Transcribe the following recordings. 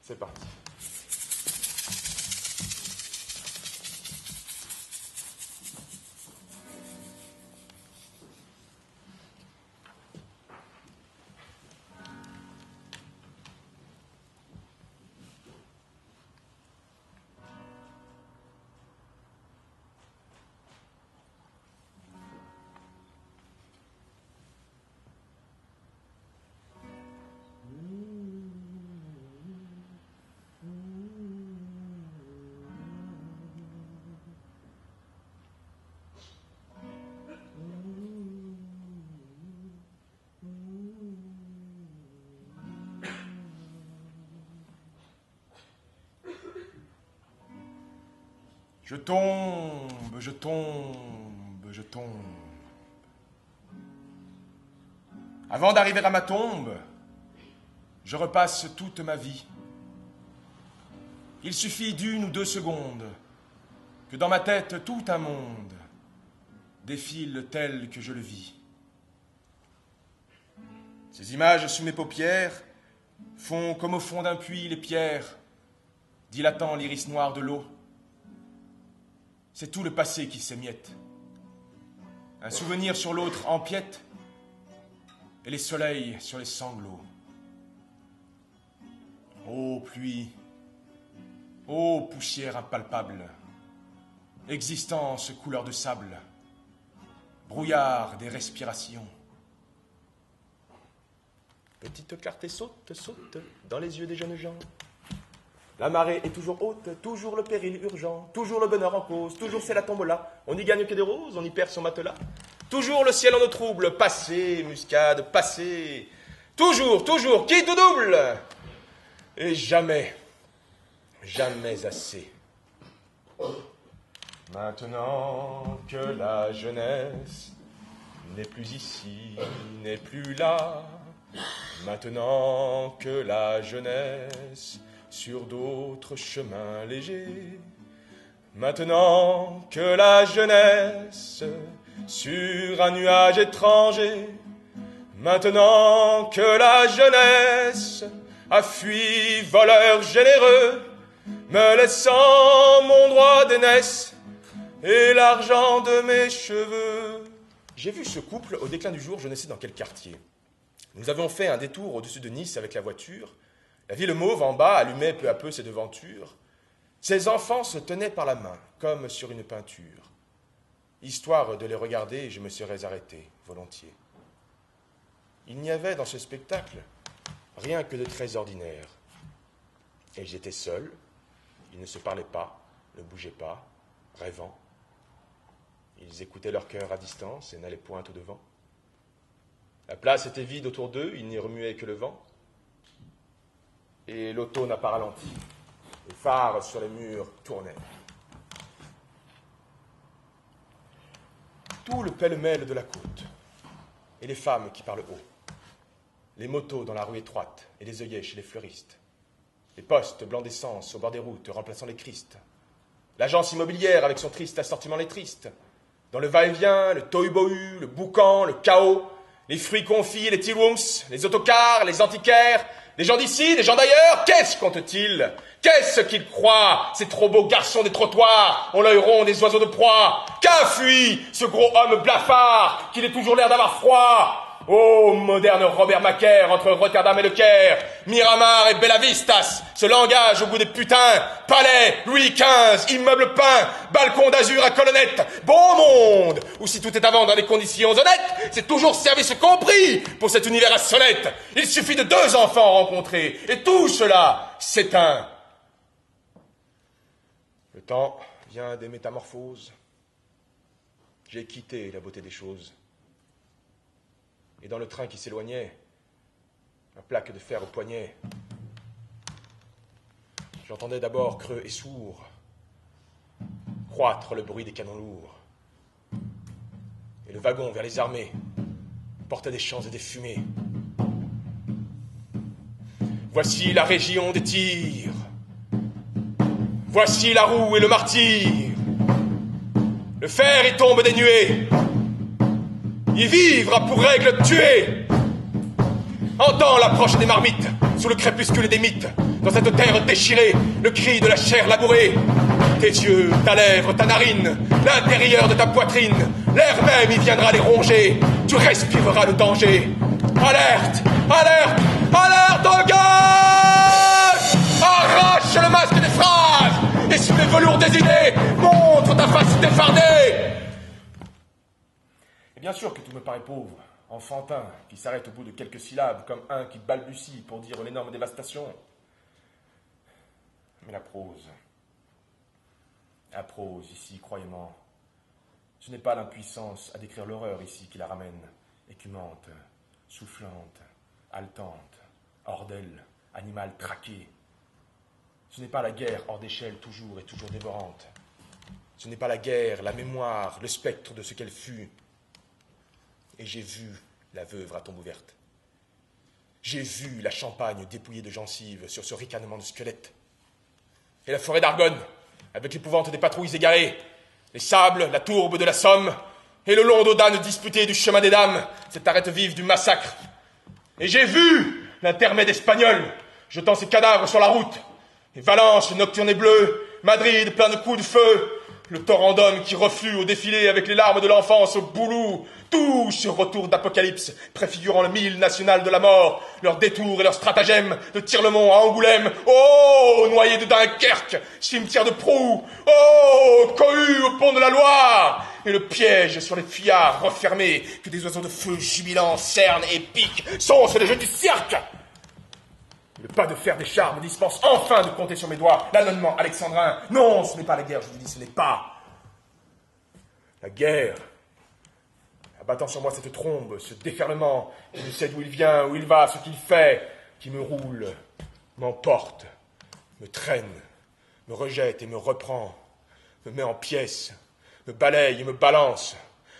C'est parti. Je tombe, je tombe, je tombe. Avant d'arriver à ma tombe, je repasse toute ma vie. Il suffit d'1 ou 2 secondes que dans ma tête tout un monde défile tel que je le vis. Ces images sous mes paupières font comme au fond d'un puits les pierres, dilatant l'iris noir de l'eau. C'est tout le passé qui s'émiette. Un souvenir sur l'autre empiète, et les soleils sur les sanglots. Ô pluie, ô poussière impalpable, existence couleur de sable, brouillard des respirations. Petite clarté saute, saute dans les yeux des jeunes gens. La marée est toujours haute, toujours le péril urgent, toujours le bonheur en cause, toujours c'est la tombola. On n'y gagne que des roses, on y perd son matelas. Toujours le ciel en eau trouble, passé, muscade, passé. Toujours, toujours, qui tout double? Et jamais, jamais assez. Maintenant que la jeunesse n'est plus ici, n'est plus là. Maintenant que la jeunesse sur d'autres chemins légers. Maintenant que la jeunesse sur un nuage étranger. Maintenant que la jeunesse a fui voleur généreux, me laissant mon droit d'aînesse et l'argent de mes cheveux. J'ai vu ce couple au déclin du jour, je ne sais dans quel quartier. Nous avions fait un détour au-dessus de Nice avec la voiture. La ville mauve en bas allumait peu à peu ses devantures. Ses enfants se tenaient par la main, comme sur une peinture. Histoire de les regarder, je me serais arrêté, volontiers. Il n'y avait dans ce spectacle rien que de très ordinaire. Et j'étais seul, ils ne se parlaient pas, ne bougeaient pas, rêvant. Ils écoutaient leur cœur à distance et n'allaient point au-devant. La place était vide autour d'eux, il n'y remuait que le vent. Et l'auto n'a pas ralenti. Les phares sur les murs tournaient. Tout le pêle-mêle de la côte, et les femmes qui parlent haut, les motos dans la rue étroite et les œillets chez les fleuristes, les postes blancs d'essence au bord des routes remplaçant les Christ, l'agence immobilière avec son triste assortiment les tristes, dans le va-et-vient, le tohu-bohu, le boucan, le chaos, les fruits confits, les tea-rooms, les autocars, les antiquaires, des gens d'ici, des gens d'ailleurs, qu'est-ce comptent-ils? Qu'est-ce qu'ils croient, ces trop beaux garçons des trottoirs, ont l'œil rond des oiseaux de proie? Qu'a fui ce gros homme blafard, qu'il ait toujours l'air d'avoir froid? Ô moderne Robert Macaire, entre Rotterdam et Le Caire, Miramar et Bella Vistas, ce langage au goût des putains, palais, Louis XV, immeuble peint, balcon d'azur à colonnettes, beau monde, ou si tout est à vendre dans des conditions honnêtes, c'est toujours service compris pour cet univers à sonnette. Il suffit de 2 enfants rencontrés, et tout cela s'éteint. Le temps vient des métamorphoses. J'ai quitté la beauté des choses. Et dans le train qui s'éloignait, ma plaque de fer au poignet, j'entendais d'abord creux et sourd croître le bruit des canons lourds. Et le wagon vers les armées portait des chants et des fumées. Voici la région des tirs. Voici la roue et le martyr. Le fer y tombe des nuées. Y vivre a pour règle tuer. Entends l'approche des marmites, sous le crépuscule des mythes, dans cette terre déchirée, le cri de la chair labourée. Tes yeux, ta lèvre, ta narine, l'intérieur de ta poitrine, l'air même y viendra les ronger, tu respireras le danger. Alerte, alerte, alerte au gaz! Arrache le masque des phrases, et sous les velours des idées, montre ta face défardée. Et bien sûr que tout me paraît pauvre, enfantin, qui s'arrête au bout de quelques syllabes, comme un qui balbutie pour dire l'énorme dévastation. Mais la prose ici, croyez-moi, ce n'est pas l'impuissance à décrire l'horreur ici qui la ramène, écumante, soufflante, haletante, hors d'elle, animal traqué. Ce n'est pas la guerre hors d'échelle toujours et toujours dévorante. Ce n'est pas la guerre, la mémoire, le spectre de ce qu'elle fut. Et j'ai vu la veuve à tombe ouverte. J'ai vu la Champagne dépouillée de gencives sur ce ricanement de squelette. Et la forêt d'Argonne, avec l'épouvante des patrouilles égarées, les sables, la tourbe de la Somme, et le long d'Audane disputé du chemin des dames, cette arête vive du massacre. Et j'ai vu l'intermède espagnol, jetant ses cadavres sur la route, et Valence, nocturne et bleue, Madrid, plein de coups de feu, le torrent d'hommes qui reflue au défilé avec les larmes de l'enfance au boulot, tout ce retour d'apocalypse, préfigurant le mille national de la mort, leurs détours et leurs stratagèmes, de Tirlemont à Angoulême, oh, noyé de Dunkerque, cimetière de Proux, oh, cohue au pont de la Loire, et le piège sur les fuyards refermés, que des oiseaux de feu jubilants cernent et piquent, sont sur les jeux du cirque. Le pas de fer des chars me dispense enfin de compter sur mes doigts l'annonnement alexandrin. Non, ce n'est pas la guerre, je vous dis, ce n'est pas la guerre. Abattant sur moi cette trombe, ce déferlement, qui ne sait d'où il vient, où il va, ce qu'il fait, qui me roule, m'emporte, me traîne, me rejette et me reprend, me met en pièces, me balaye et me balance,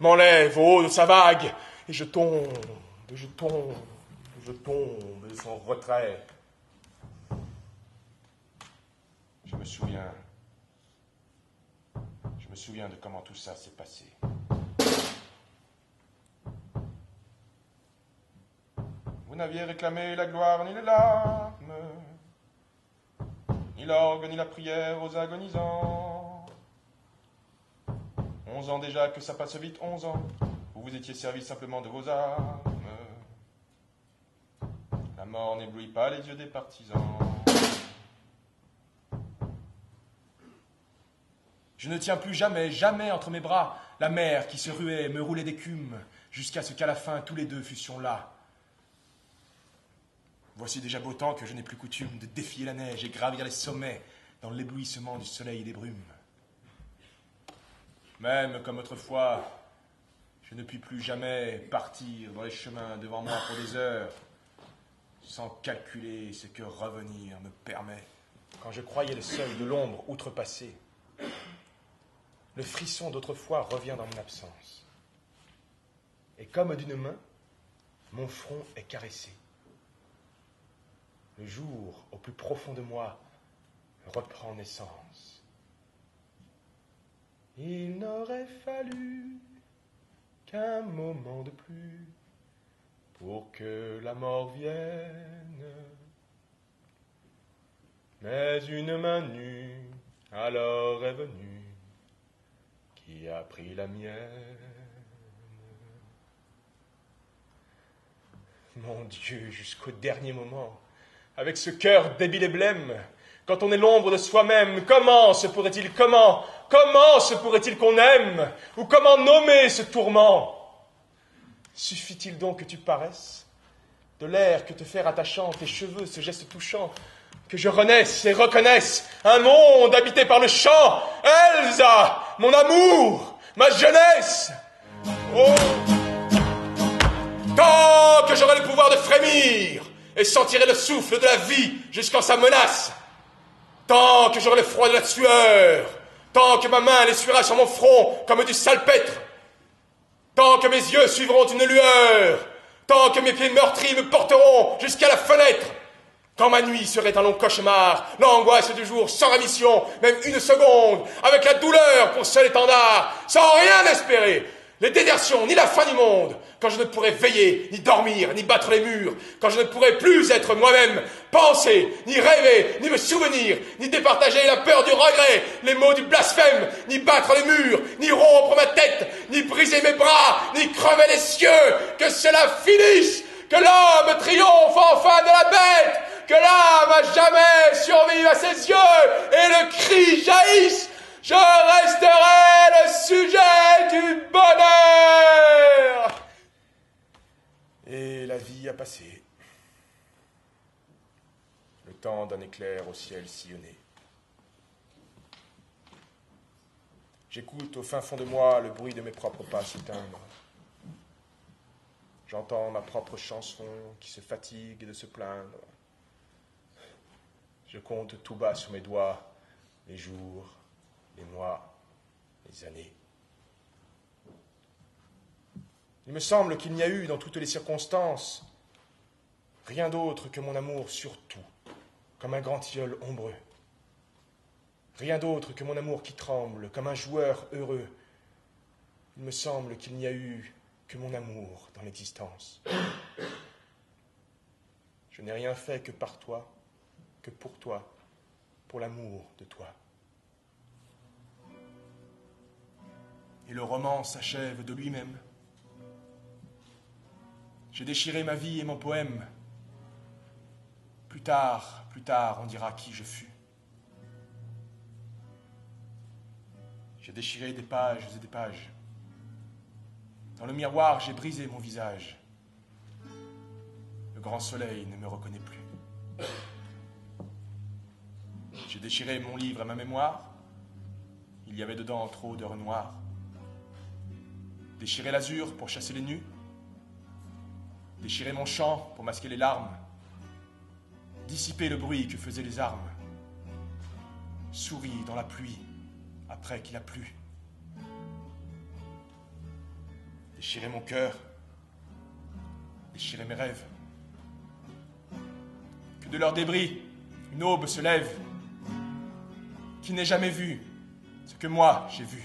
m'enlève au haut de sa vague, et je tombe de son retrait. Je me souviens de comment tout ça s'est passé. Vous n'aviez réclamé la gloire ni les larmes, ni l'orgue ni la prière aux agonisants. 11 ans déjà que ça passe vite, 11 ans, où vous étiez servi simplement de vos armes. La mort n'éblouit pas les yeux des partisans. Je ne tiens plus jamais, jamais entre mes bras la mer qui se ruait, me roulait d'écume, jusqu'à ce qu'à la fin tous les deux fussions là. Voici déjà beau temps que je n'ai plus coutume de défier la neige et gravir les sommets dans l'éblouissement du soleil et des brumes. Même comme autrefois, je ne puis plus jamais partir dans les chemins devant moi pour des heures, sans calculer ce que revenir me permet. Quand je croyais le seuil de l'ombre outrepassé, le frisson d'autrefois revient dans mon absence. Et comme d'une main, mon front est caressé. Le jour, au plus profond de moi, reprend naissance. Il n'aurait fallu qu'un moment de plus pour que la mort vienne. Mais une main nue alors est venue, qui a pris la mienne. Mon Dieu, jusqu'au dernier moment, avec ce cœur débile et blême, quand on est l'ombre de soi-même, comment se pourrait-il qu'on aime, ou comment nommer ce tourment? Suffit-il donc que tu paraisses, de l'air que te fait attachant tes cheveux, ce geste touchant, que je renaisse et reconnaisse un monde habité par le chant? Elsa, mon amour, ma jeunesse! Oh! Tant que j'aurai le pouvoir de frémir et sentirai le souffle de la vie jusqu'en sa menace, tant que j'aurai le froid de la sueur, tant que ma main l'essuiera sur mon front comme du salpêtre, tant que mes yeux suivront une lueur, tant que mes pieds meurtris me porteront jusqu'à la fenêtre, quand ma nuit serait un long cauchemar, l'angoisse du jour sans rémission, même une seconde, avec la douleur pour seul étendard, sans rien espérer, les désertions, ni la fin du monde, quand je ne pourrai veiller, ni dormir, ni battre les murs, quand je ne pourrai plus être moi-même, penser, ni rêver, ni me souvenir, ni départager la peur du regret, les mots du blasphème, ni battre les murs, ni rompre ma tête, ni briser mes bras, ni crever les cieux, que cela finisse, que l'homme triomphe enfin de la bête, que l'âme à jamais survive à ses yeux, et le cri jaillisse. Je resterai le sujet du bonheur. Et la vie a passé. Le temps d'un éclair au ciel sillonné. J'écoute au fin fond de moi le bruit de mes propres pas s'éteindre. J'entends ma propre chanson qui se fatigue de se plaindre. Je compte tout bas sur mes doigts les jours, les mois, les années. Il me semble qu'il n'y a eu dans toutes les circonstances rien d'autre que mon amour sur tout, comme un grand tilleul ombreux. Rien d'autre que mon amour qui tremble, comme un joueur heureux. Il me semble qu'il n'y a eu que mon amour dans l'existence. Je n'ai rien fait que par toi, que pour toi, pour l'amour de toi. Et le roman s'achève de lui-même. J'ai déchiré ma vie et mon poème. Plus tard, on dira qui je fus. J'ai déchiré des pages et des pages. Dans le miroir, j'ai brisé mon visage. Le grand soleil ne me reconnaît plus. J'ai déchiré mon livre et ma mémoire. Il y avait dedans trop d'heures noires. Déchirer l'azur pour chasser les nus. Déchirer mon chant pour masquer les larmes. Dissiper le bruit que faisaient les armes. Souris dans la pluie après qu'il a plu. Déchirer mon cœur. Déchirer mes rêves. Que de leurs débris, une aube se lève. Qui n'ait jamais vu ce que moi j'ai vu.